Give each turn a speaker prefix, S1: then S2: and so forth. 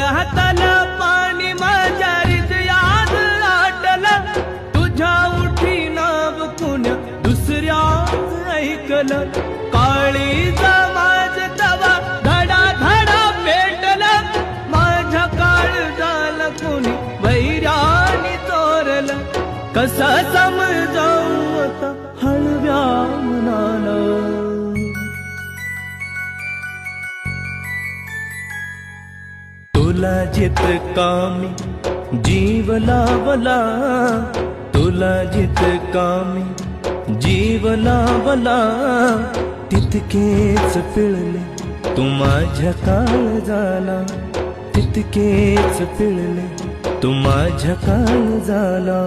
S1: हाताला पाणी माझ्या हृदयात आटलं, तुझ्या उठी नाव कुण्या दुसऱ्याच ऐकलं. काळीजा माझ तवा धडा धडा पेटलं, माझ्या काळजाला कुणी वैरानी चोरलं. कसा समजावं आता हळव्या मनाला. तुला जितका मी जीव लावला, तुला जितका मी जीव लावला, तितकेच पिळले तू माझ्या काळजाला, तितकेच पिळले तू माझ्या काळजाला.